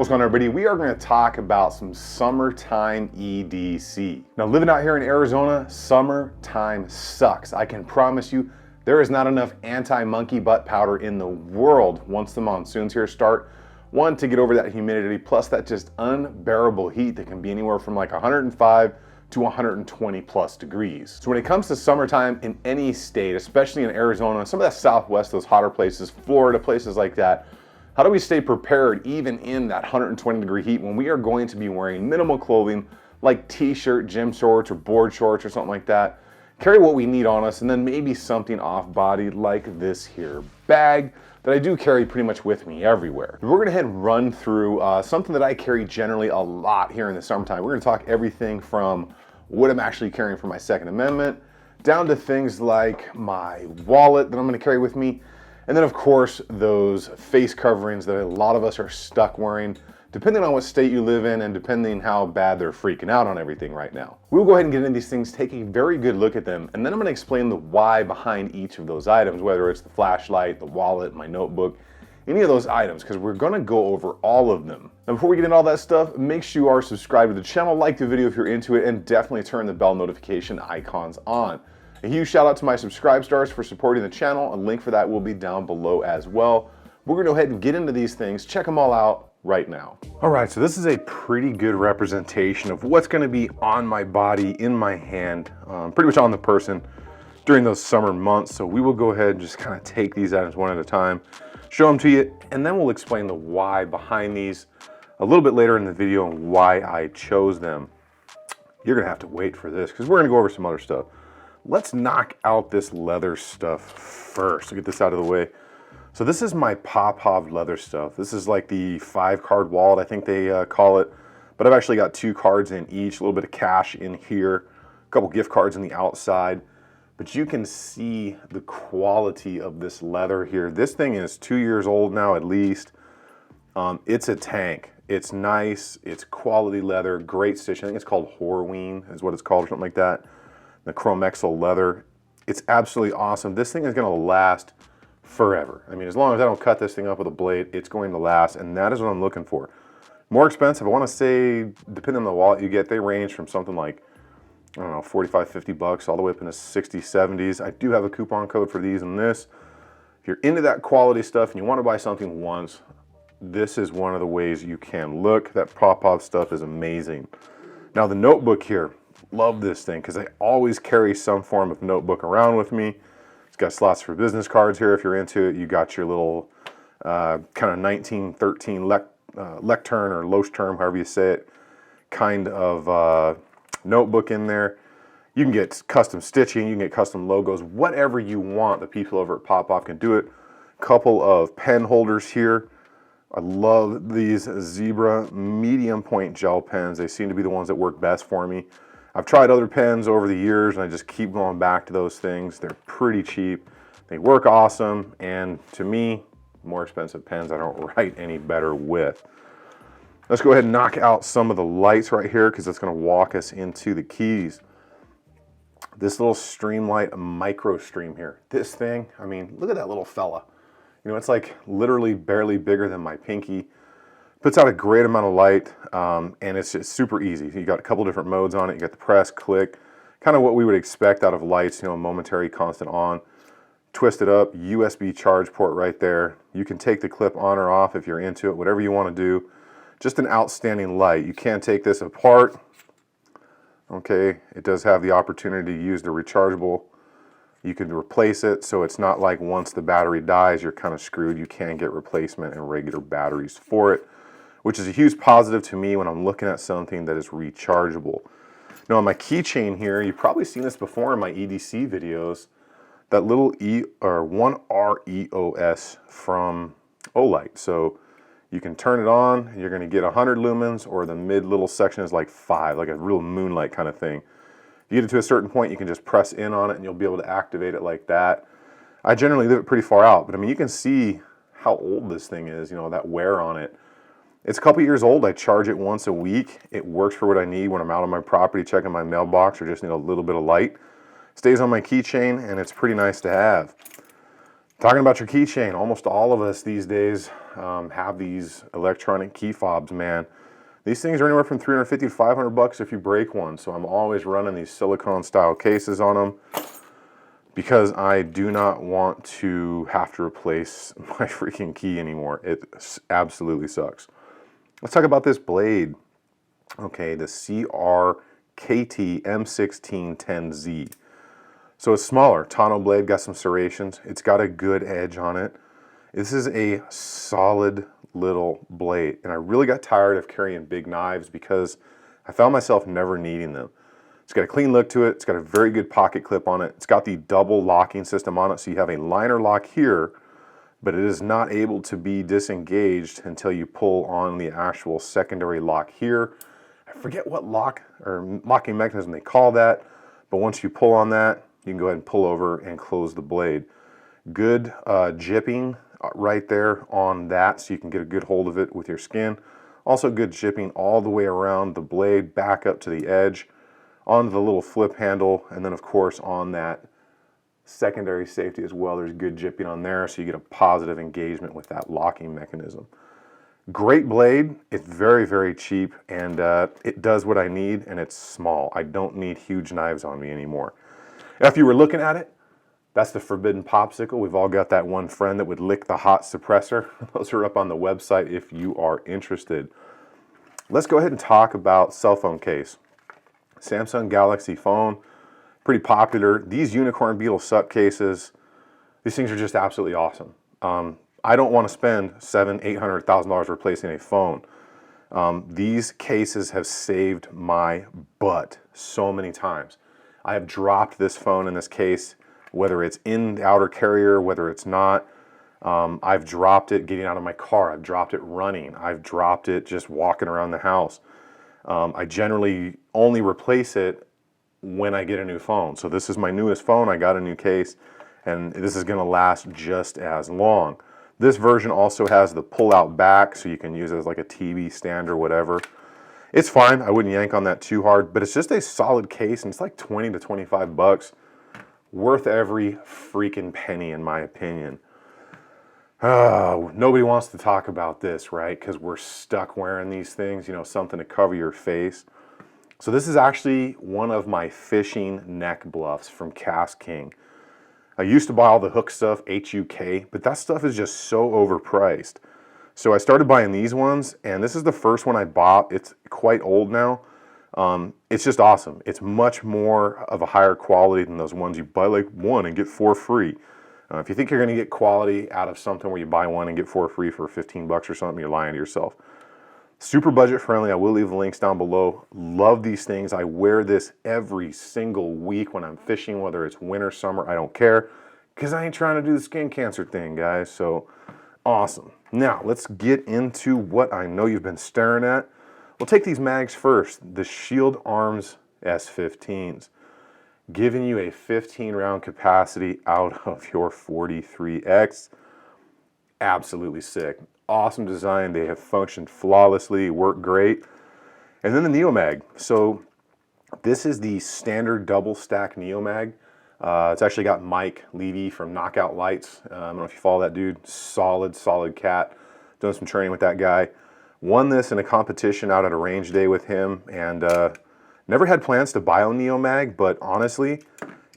What's going on, everybody? We are going to talk about some summertime EDC. Now, living out here in Arizona, summertime sucks. I can promise you there is not enough anti-monkey butt powder in the world once the monsoons here start. One, to get over that humidity, plus that just unbearable heat that can be anywhere from like 105 to 120 plus degrees. So when it comes to summertime in any state, especially in Arizona, some of that Southwest, those hotter places, Florida, places like that, how do we stay prepared even in that 120 degree heat when we are going to be wearing minimal clothing like t-shirt, gym shorts, or board shorts or something like that? Carry what we need on us, and then maybe something off body like this here bag that I do carry pretty much with me everywhere. We're gonna head and run through something that I carry generally a lot here in the summertime. We're gonna talk everything from what I'm actually carrying for my Second Amendment, down to things like my wallet that I'm gonna carry with me, and then of course, those face coverings that a lot of us are stuck wearing, depending on what state you live in and depending how bad they're freaking out on everything right now. We'll go ahead and get into these things, take a very good look at them, and then I'm gonna explain the why behind each of those items, whether it's the flashlight, the wallet, my notebook, any of those items, because we're gonna go over all of them. Now, before we get into all that stuff, make sure you are subscribed to the channel, like the video if you're into it, and definitely turn the bell notification icons on. A huge shout out to my subscribe stars for supporting the channel. A link for that will be down below as well. We're gonna go ahead and get into these things, check them all out right now. All right, so this is a pretty good representation of what's gonna be on my body, in my hand, pretty much on the person during those summer months. So we will go ahead and just kind of take these items one at a time, show them to you, and then we'll explain the why behind these a little bit later in the video and why I chose them. You're gonna have to wait for this because we're gonna go over some other stuff. Let's knock out this leather stuff first. I'll get this out of the way. So this is my Popov leather stuff. This is like the 5-card wallet, I think they call it. But I've actually got 2 cards in each, a little bit of cash in here, a couple gift cards on the outside. But you can see the quality of this leather here. This thing is 2 years old now at least. It's a tank. It's nice, it's quality leather, great stitch. I think it's called Horween is what it's called or something like that. The Chromexel leather. It's absolutely awesome. This thing is gonna last forever. I mean, as long as I don't cut this thing up with a blade, it's going to last, and that is what I'm looking for. More expensive, I wanna say, depending on the wallet you get, they range from something like, I don't know, 45, 50 bucks, all the way up into 60s, 70s. I do have a coupon code for these and this. If you're into that quality stuff and you wanna buy something once, this is one of the ways you can look. That Popov stuff is amazing. Now the notebook here, love this thing because I always carry some form of notebook around with me. It's got slots for business cards here if you're into it. You got your little kind of 1913 lectern or Leuchtturm, however you say it, kind of notebook in there. You can get custom stitching, you can get custom logos, whatever you want. The people over at Popov can do it. Couple of pen holders here. I love these Zebra medium point gel pens. They seem to be the ones that work best for me. I've tried other pens over the years and I just keep going back to those things. They're pretty cheap. They work awesome. And to me, more expensive pens I don't write any better with. Let's go ahead and knock out some of the lights right here because that's going to walk us into the keys. This little Streamlight Micro Stream here. This thing, I mean, look at that little fella. You know, it's like literally barely bigger than my pinky. Puts out a great amount of light, and it's just super easy. You got a couple different modes on it. You got the press, click, kind of what we would expect out of lights, you know, momentary, constant on. Twist it up, USB charge port right there. You can take the clip on or off if you're into it, whatever you want to do. Just an outstanding light. You can take this apart. Okay, it does have the opportunity to use the rechargeable. You can replace it, so it's not like once the battery dies, you're kind of screwed. You can get replacement and regular batteries for it, which is a huge positive to me when I'm looking at something that is rechargeable. Now on my keychain here, you've probably seen this before in my EDC videos, that little 1R EOS from Olight. So you can turn it on, and you're gonna get 100 lumens, or the mid little section is like 5, like a real moonlight kind of thing. You get it to a certain point, you can just press in on it and you'll be able to activate it like that. I generally leave it pretty far out, but I mean, you can see how old this thing is, you know, that wear on it. It's a couple years old. I charge it once a week. It works for what I need when I'm out on my property, checking my mailbox, or just need a little bit of light. Stays on my keychain, and it's pretty nice to have. Talking about your keychain, almost all of us these days have these electronic key fobs, man. These things are anywhere from 350 to 500 bucks if you break one. So I'm always running these silicone style cases on them because I do not want to have to replace my freaking key anymore. It absolutely sucks. Let's talk about this blade. Okay, the CRKT M1610Z. So it's smaller, tonneau blade, got some serrations. It's got a good edge on it. This is a solid little blade, and I really got tired of carrying big knives because I found myself never needing them. It's got a clean look to it. It's got a very good pocket clip on it. It's got the double locking system on it, so you have a liner lock here, but it is not able to be disengaged until you pull on the actual secondary lock here. I forget what lock or locking mechanism they call that, but once you pull on that, you can go ahead and pull over and close the blade. Good jipping right there on that, so you can get a good hold of it with your skin. Also good jipping all the way around the blade, back up to the edge, onto the little flip handle, and then of course on that secondary safety as well. There's good jipping on there, so you get a positive engagement with that locking mechanism. Great blade. It's very, very cheap, and it does what I need, and it's small. I don't need huge knives on me anymore. If you were looking at it, that's the Forbidden Popsicle. We've all got that one friend that would lick the hot suppressor. Those are up on the website if you are interested. Let's go ahead and talk about cell phone case. Samsung Galaxy phone, pretty popular. These Unicorn Beetle SUP cases, these things are just absolutely awesome. I don't want to spend $700,000-$800,000 replacing a phone. These cases have saved my butt so many times. I have dropped this phone in this case, whether it's in the outer carrier, whether it's not. I've dropped it getting out of my car. I've dropped it running. I've dropped it just walking around the house. I generally only replace it when I get a new phone. So this is my newest phone. I got a new case, and this is going to last just as long. This version also has the pull-out back, so you can use it as like a TV stand or whatever. It's fine. I wouldn't yank on that too hard, but it's just a solid case, and it's like 20 to 25 bucks. Worth every freaking penny, in my opinion. Nobody wants to talk about this, right? Because we're stuck wearing these things, you know, something to cover your face. So this is actually one of my fishing neck bluffs from Cast King. I used to buy all the hook stuff, HUK, but that stuff is just so overpriced. So I started buying these ones, and this is the first one I bought. It's quite old now. It's just awesome. It's much more of a higher quality than those ones you buy like one and get 4 free. If you think you're going to get quality out of something where you buy one and get 4 free for 15 bucks or something, you're lying to yourself. Super budget friendly. I will leave the links down below. Love these things. I wear this every single week when I'm fishing, whether it's winter, summer, I don't care, because I ain't trying to do the skin cancer thing, guys. So awesome. Now let's get into what I know you've been staring at. We'll take these mags first. The Shield Arms S15s, giving you a 15 round capacity out of your 43X. Absolutely sick. Awesome design. They have functioned flawlessly, work great. And then the Neomag. So this is the standard double stack Neomag. It's actually got Mike Levy from Knockout Lights. I don't know if you follow that dude. Solid cat. Done some training with that guy. Won this in a competition out at a range day with him, and never had plans to buy a Neomag, but honestly,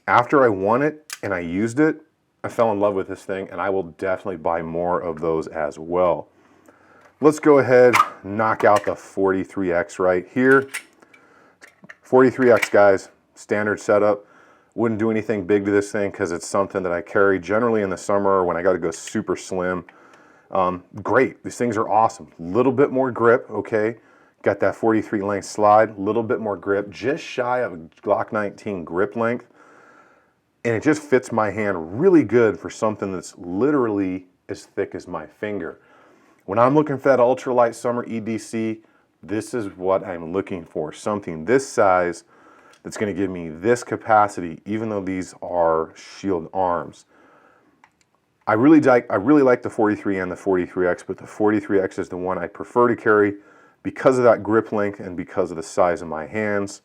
after I won it and I used it, I fell in love with this thing, and I will definitely buy more of those as well. Let's go ahead, knock out the 43X right here. 43X, guys, standard setup. Wouldn't do anything big to this thing because it's something that I carry generally in the summer or when I got to go super slim. Great, these things are awesome. Little bit more grip, okay? Got that 43 length slide, little bit more grip, just shy of a Glock 19 grip length. And it just fits my hand really good for something that's literally as thick as my finger. When I'm looking for that ultralight summer EDC, this is what I'm looking for. Something this size that's going to give me this capacity, even though these are Shield Arms. I really like the 43 and the 43X, but the 43X is the one I prefer to carry because of that grip length and because of the size of my hands,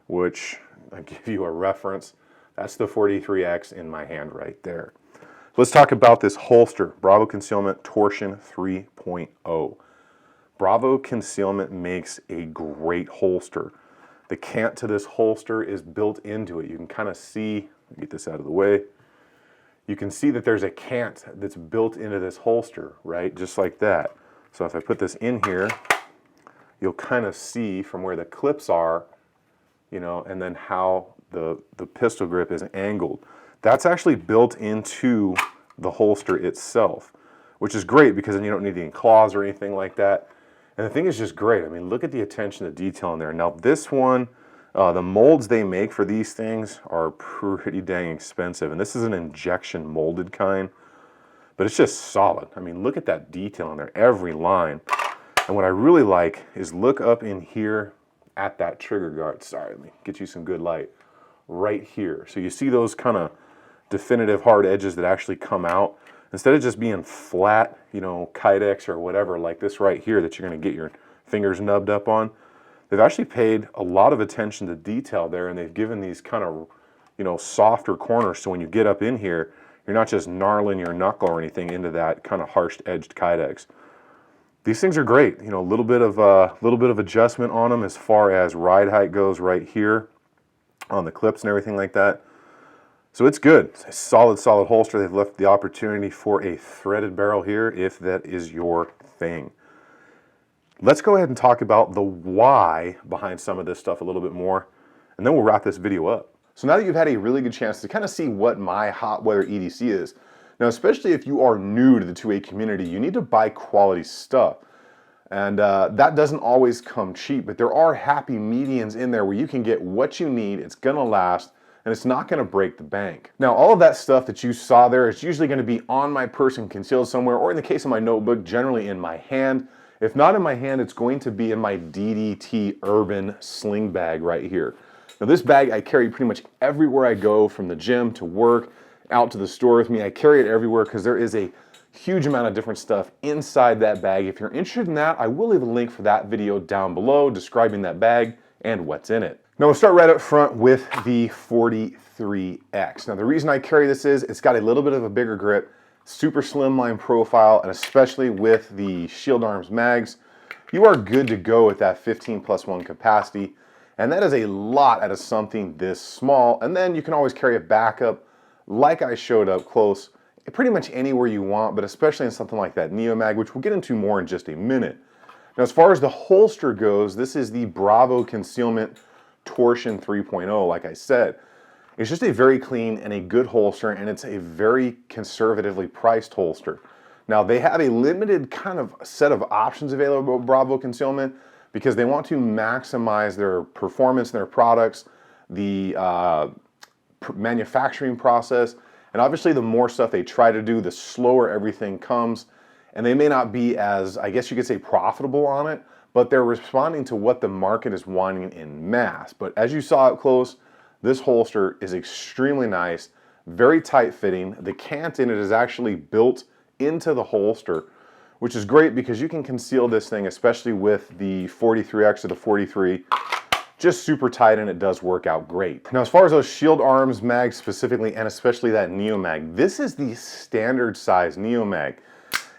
which I give you a reference. That's the 43X in my hand right there. Let's talk about this holster, Bravo Concealment Torsion 3.0. Bravo Concealment makes a great holster. The cant to this holster is built into it. You can kind of see, get this out of the way, you can see that there's a cant that's built into this holster, right? Just like that. So if I put this in here, you'll kind of see from where the clips are, you know, and then how the pistol grip is angled. That's actually built into the holster itself, which is great because then you don't need any claws or anything like that. And the thing is just great. I mean, look at the attention to detail in there. Now this one, the molds they make for these things are pretty dang expensive. And this is an injection molded kind, but it's just solid. I mean, look at that detail in there, every line. And what I really like is look up in here at that trigger guard. Sorry, let me get you some good light. Right here. So you see those kind of definitive hard edges that actually come out. Instead of just being flat, you know, Kydex or whatever, like this right here that you're going to get your fingers nubbed up on, they've actually paid a lot of attention to detail there, and they've given these kind of, you know, softer corners, so when you get up in here, you're not just gnarling your knuckle or anything into that kind of harsh-edged Kydex. These things are great. You know, a little bit of adjustment on them as far as ride height goes right here on the clips and everything like that. So it's good. It's a solid holster. They've left the opportunity for a threaded barrel here if that is your thing. Let's go ahead and talk about the why behind some of this stuff a little bit more, and then we'll wrap this video up. So now that you've had a really good chance to kind of see what my hot weather EDC is, now especially if you are new to the 2A community, you need to buy quality stuff. And that doesn't always come cheap, but there are happy medians in there where you can get what you need, it's gonna last, and it's not gonna break the bank. Now, all of that stuff that you saw there is usually gonna be on my person concealed somewhere, or in the case of my notebook, generally in my hand. If not in my hand, it's going to be in my DDT Urban sling bag right here. Now this bag I carry pretty much everywhere I go, from the gym to work, out to the store with me. I carry it everywhere because there is a huge amount of different stuff inside that bag. If you're interested in that, I will leave a link for that video down below describing that bag and what's in it. Now we'll start right up front with the 43X. Now the reason I carry this is it's got a little bit of a bigger grip, super slimline profile, and especially with the Shield Arms mags, you are good to go with that 15+1 capacity. And that is a lot out of something this small. And then you can always carry a backup like I showed up close, pretty much anywhere you want, but especially in something like that Neo Mag, which we'll get into more in just a minute. Now, as far as the holster goes, this is the Bravo Concealment Torsion 3.0, like I said. It's just a very clean and a good holster, and it's a very conservatively priced holster. Now, they have a limited kind of set of options available with Bravo Concealment because they want to maximize their performance in their products, the manufacturing process, and obviously the more stuff they try to do, the slower everything comes, and they may not be as, I guess you could say, profitable on it, but they're responding to what the market is wanting in mass. But as you saw up close, this holster is extremely nice, very tight fitting. The cant in it is actually built into the holster, which is great because you can conceal this thing, especially with the 43X or the 43, just super tight, and it does work out great. Now, as far as those Shield Arms mags specifically, and especially that Neo Mag, this is the standard size Neo Mag.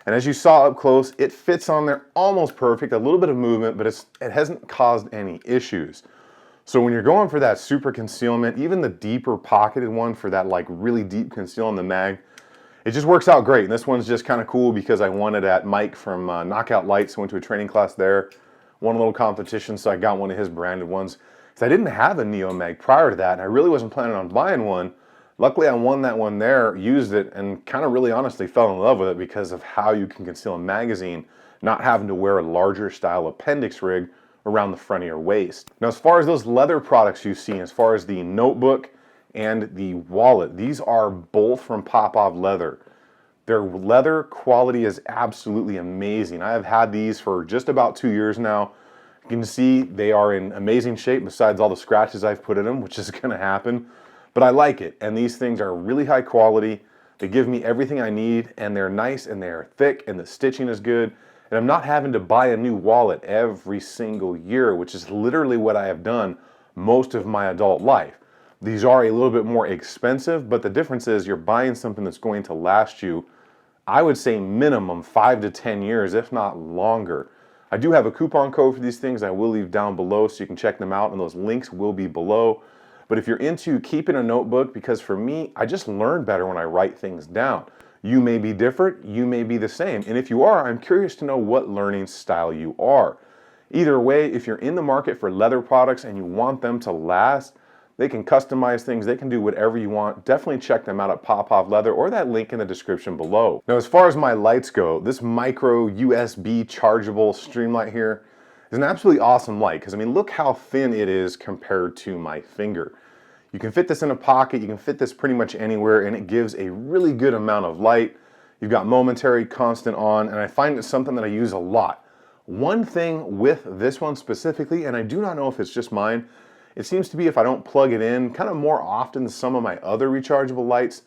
And as you saw up close, it fits on there almost perfect, a little bit of movement, but it hasn't caused any issues. So when you're going for that super concealment, even the deeper pocketed one for that like really deep conceal in the mag, it just works out great. And this one's just kind of cool because I won it at Mike from Knockout Lights. I went to a training class there, won a little competition, so I got one of his branded ones. So I didn't have a Neo Mag prior to that, and I really wasn't planning on buying one. Luckily, I won that one there, used it, and kind of really honestly fell in love with it because of how you can conceal a magazine, not having to wear a larger style appendix rig around the front of your waist. Now, as far as those leather products you've seen, as far as the notebook and the wallet, these are both from Popov Leather. Their leather quality is absolutely amazing. I have had these for just about 2 years now. You can see they are in amazing shape besides all the scratches I've put in them, which is gonna happen. But I like it, and these things are really high quality. They give me everything I need, and they're nice, and they're thick, and the stitching is good. And I'm not having to buy a new wallet every single year, which is literally what I have done most of my adult life. These are a little bit more expensive, but the difference is you're buying something that's going to last you, I would say minimum 5 to 10 years, if not longer. I do have a coupon code for these things I will leave down below so you can check them out, and those links will be below. But if you're into keeping a notebook, because for me, I just learn better when I write things down. You may be different, you may be the same. And if you are, I'm curious to know what learning style you are. Either way, if you're in the market for leather products and you want them to last, they can customize things, they can do whatever you want. Definitely check them out at Pop Leather or that link in the description below. Now, as far as my lights go, this micro USB chargeable stream light here is an absolutely awesome light, because I mean, look how thin it is compared to my finger. You can fit this in a pocket, you can fit this pretty much anywhere, and it gives a really good amount of light. You've got momentary, constant on, and I find it's something that I use a lot. One thing with this one specifically, and I do not know if it's just mine, it seems to be if I don't plug it in kind of more often than some of my other rechargeable lights,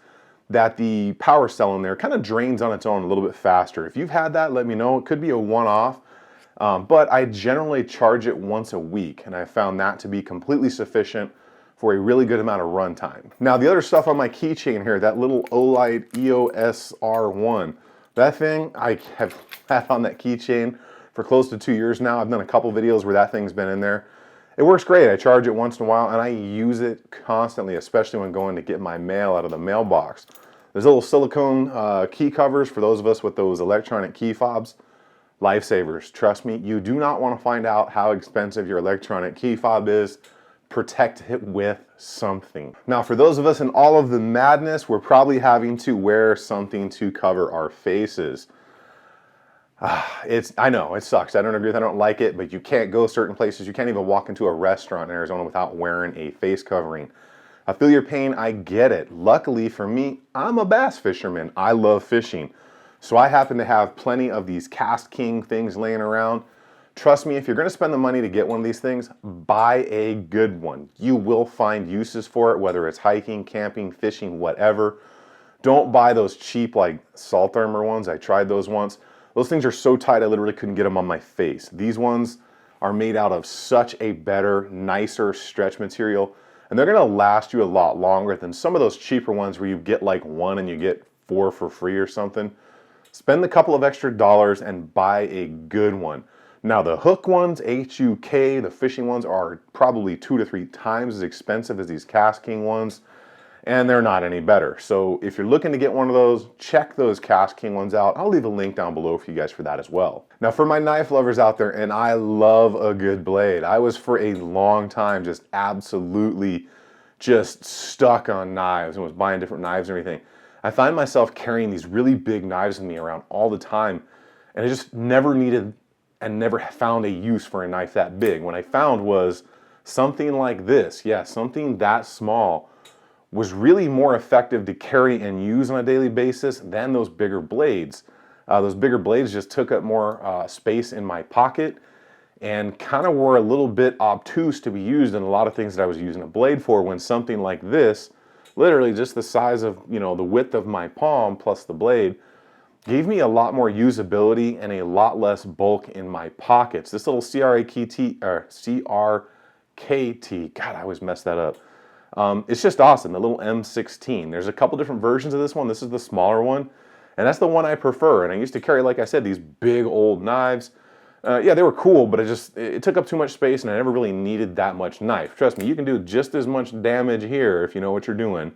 that the power cell in there kind of drains on its own a little bit faster. If you've had that, let me know. It could be a one-off, but I generally charge it once a week, and I found that to be completely sufficient for a really good amount of runtime. Now, the other stuff on my keychain here, that little Olight EOS R1, that thing I have had on that keychain for close to 2 years now. I've done a couple videos where that thing's been in there. It works great. I charge it once in a while, and I use it constantly, especially when going to get my mail out of the mailbox. There's little silicone key covers for those of us with those electronic key fobs. Lifesavers. Trust me, you do not want to find out how expensive your electronic key fob is. Protect it with something. Now, for those of us in all of the madness, we're probably having to wear something to cover our faces. I know, it sucks. I don't agree with it, I don't like it, but you can't go certain places. You can't even walk into a restaurant in Arizona without wearing a face covering. I feel your pain, I get it. Luckily for me, I'm a bass fisherman. I love fishing. So I happen to have plenty of these Cast King things laying around. Trust me, if you're gonna spend the money to get one of these things, buy a good one. You will find uses for it, whether it's hiking, camping, fishing, whatever. Don't buy those cheap like salt armor ones. I tried those once. Those things are so tight I literally couldn't get them on my face. These ones are made out of such a better, nicer stretch material, and they're gonna last you a lot longer than some of those cheaper ones where you get like one and you get 4 for free or something. Spend a couple of extra dollars and buy a good one. Now, the hook ones, H-U-K, the fishing ones, are probably 2 to 3 times as expensive as these Cast King ones, and they're not any better. So if you're looking to get one of those, check those Cast King ones out. I'll leave a link down below for you guys for that as well. Now, for my knife lovers out there, and I love a good blade. I was for a long time just absolutely just stuck on knives and was buying different knives and everything. I find myself carrying these really big knives with me around all the time, and I just never needed and never found a use for a knife that big. What I found was something like this, yeah, something that small, was really more effective to carry and use on a daily basis than those bigger blades. Those bigger blades just took up more space in my pocket and kind of were a little bit obtuse to be used in a lot of things that I was using a blade for, when something like this, literally just the size of, you know, the width of my palm plus the blade, gave me a lot more usability and a lot less bulk in my pockets. This little CRKT, God, I always mess that up. It's just awesome, the little M16. There's a couple different versions of this one. This is the smaller one, and that's the one I prefer. And I used to carry, like I said, these big old knives. Yeah, they were cool, but it took up too much space, and I never really needed that much knife. Trust me, you can do just as much damage here if you know what you're doing.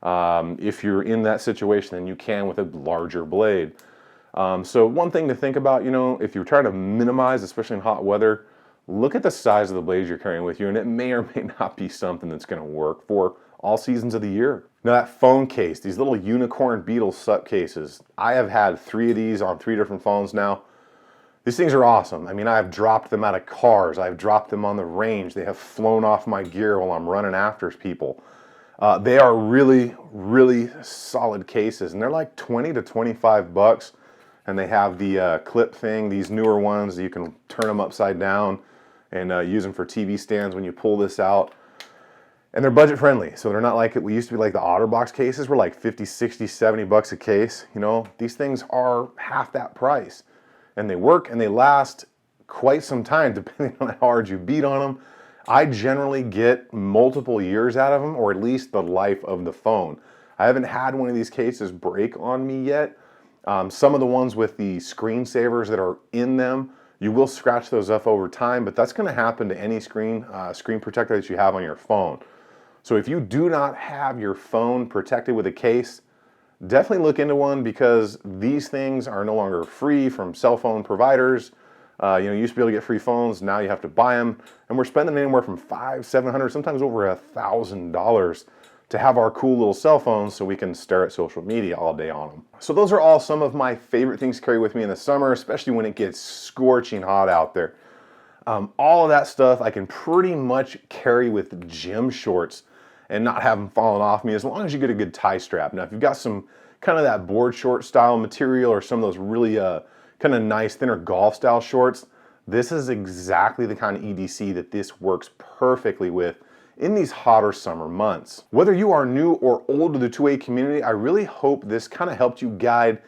If you're in that situation, than you can with a larger blade. So one thing to think about, you know, if you're trying to minimize, especially in hot weather, look at the size of the blades you're carrying with you, and it may or may not be something that's going to work for all seasons of the year. Now, that phone case, these little unicorn beetle SUP cases, I have had 3 of these on 3 different phones now. These things are awesome. I mean, I've dropped them out of cars. I've dropped them on the range. They have flown off my gear while I'm running after people. They are really, really solid cases, and they're like 20 to 25 bucks. And they have the clip thing, these newer ones, you can turn them upside down and use them for TV stands when you pull this out. And they're budget friendly, so they're not like it. We used to be like the OtterBox cases were like 50, 60, 70 bucks a case. You know, these things are half that price. And they work and they last quite some time depending on how hard you beat on them. I generally get multiple years out of them, or at least the life of the phone. I haven't had one of these cases break on me yet. Some of the ones with the screensavers that are in them, you will scratch those up over time, but that's gonna happen to any screen protector that you have on your phone. So if you do not have your phone protected with a case, definitely look into one, because these things are no longer free from cell phone providers. You know, you used to be able to get free phones, now you have to buy them, and we're spending anywhere from $500, $700, sometimes over $1,000 to have our cool little cell phones so we can stare at social media all day on them. So those are all some of my favorite things to carry with me in the summer, especially when it gets scorching hot out there. All of that stuff I can pretty much carry with gym shorts and not have them falling off me, as long as you get a good tie strap. Now, if you've got some kind of that board short style material, or some of those really kind of nice thinner golf style shorts, this is exactly the kind of EDC that this works perfectly with in these hotter summer months. Whether you are new or old to the 2A community, I really hope this kind of helped you guide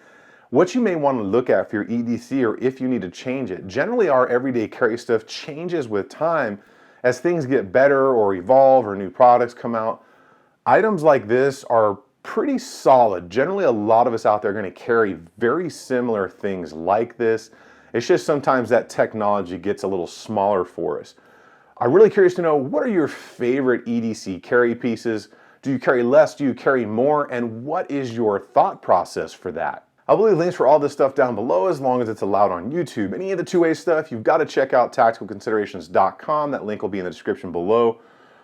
what you may want to look at for your EDC, or if you need to change it. Generally, our everyday carry stuff changes with time as things get better or evolve or new products come out. Items like this are pretty solid. Generally, a lot of us out there are going to carry very similar things like this. It's just sometimes that technology gets a little smaller for us. I'm really curious to know, what are your favorite EDC carry pieces? Do you carry less? Do you carry more? And what is your thought process for that? I'll leave links for all this stuff down below, as long as it's allowed on YouTube. Any of the 2A stuff, you've got to check out tacticalconsiderations.com. That link will be in the description below.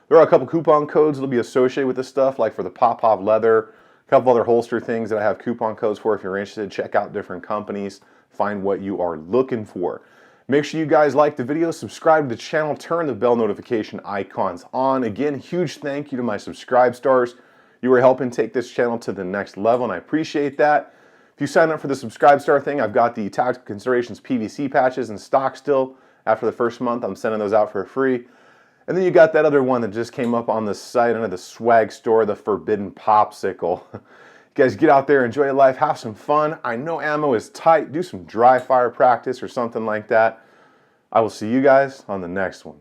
There are a couple coupon codes that'll be associated with this stuff, like for the pop-pop leather, a couple other holster things that I have coupon codes for. If you're interested, check out different companies, find what you are looking for. Make sure you guys like the video, subscribe to the channel, turn the bell notification icons on. Again, huge thank you to my subscribe stars. You are helping take this channel to the next level, and I appreciate that. If you sign up for the subscribe star thing, I've got the Tactical Considerations PVC patches in stock still. After the first month, I'm sending those out for free. And then you got that other one that just came up on the site under the swag store, the Forbidden Popsicle. You guys get out there, enjoy your life, have some fun. I know ammo is tight. Do some dry fire practice or something like that. I will see you guys on the next one.